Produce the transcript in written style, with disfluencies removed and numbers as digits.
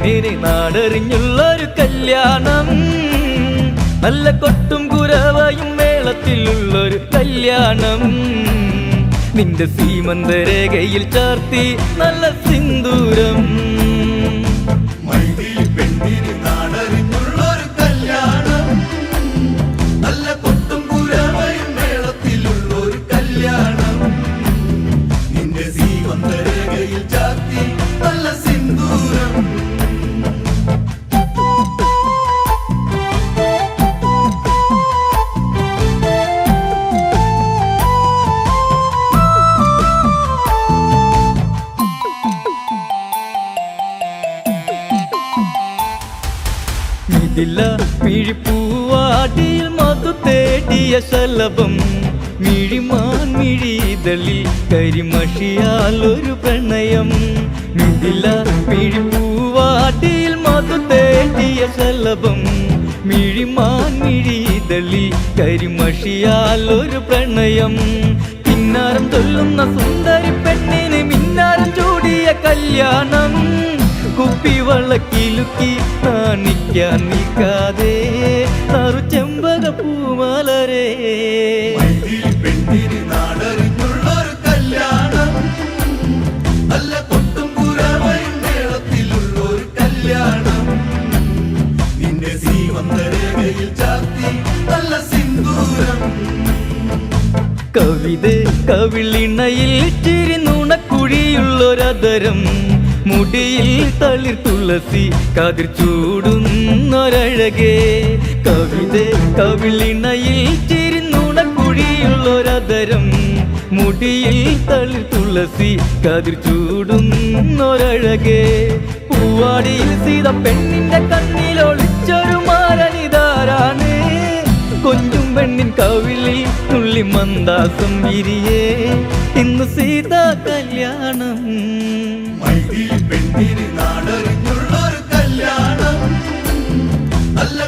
പെണ്ണിന് നാടറിഞ്ഞുള്ളൊരു കല്യാണം, നല്ല കൊട്ടും കുരവയും മേളത്തിലുള്ളൊരു കല്യാണം. നിന്റെ സീമന്തരേഖയിൽ ചാർത്തി നല്ല സിന്ദൂരം. പെണ്ണിന് നാടറിഞ്ഞുള്ളൊരു കല്യാണം, നല്ല കൊട്ടും കുരവയും മേളത്തിലുള്ളൊരു കല്യാണം. നിന്റെ സീമന്തരേഖയിൽ ചാർത്തി നല്ല സിന്ദൂരം. മിഥില മിഴിപ്പൂവാടിയിൽ മധു തേടിയ ശലഭം, മിഴിമാൻ മിഴിതളിൽ കരിമഷിയാൽ ഒരു പ്രണയം. മിഥില മിഴിപ്പൂവാടിയിൽ മധു തേടിയ ശലഭം, മിഴിമാൻ മിഴിതളിൽ കരിമഷിയാൽ ഒരു പ്രണയം. കിന്നാരം ചൊല്ലുന്ന സുന്ദരി പെണ്ണിന് മിന്നാരം ചൂടിയ കല്യാണം, കുപ്പിവളക്കിലുക്കി നാണിക്കാൻ നിൽക്കാതെ നറു ചെമ്പക പൂമലരേ. പെണ്ണിന് നാടറിഞ്ഞുള്ളൊരു കല്യാണം, നല്ല കൊട്ടും കുരവയും മേളത്തിലുള്ളൊരു കല്യാണം. നിന്റെ സീമന്തരേഖയിൽ ചാർത്തി നല്ല സിന്ദൂരം. കവിത കവിളിണയിൽ ചിരി നുണക്കുഴിയുള്ളൊരതരം, മുടിയിൽ തളിർ തുളസി കതിർ ചൂടുന്നൊരഴകേ. കവിത കവിളിണയിൽ ചിരി നുണക്കുഴിയുള്ളൊരതരം, മുടിയിൽ തളിർ തുളസി കതിർ ചൂടുന്നൊരഴകേ. പൂവാടിയിൽ സീത പെണ്ണിന്റെ കണ്ണിലൊളിച്ചൊരു മാരണിതാരാണ്, കൊഞ്ചും പെണ്ണിൻ കവിളിൽ തുള്ളി മന്ദാസം വിരിയേ. ഇന്ന് സീതാ കല്യാണം. പെണ്ണിന് നാടറിഞ്ഞുള്ളൊരു കല്യാണം, നല്ല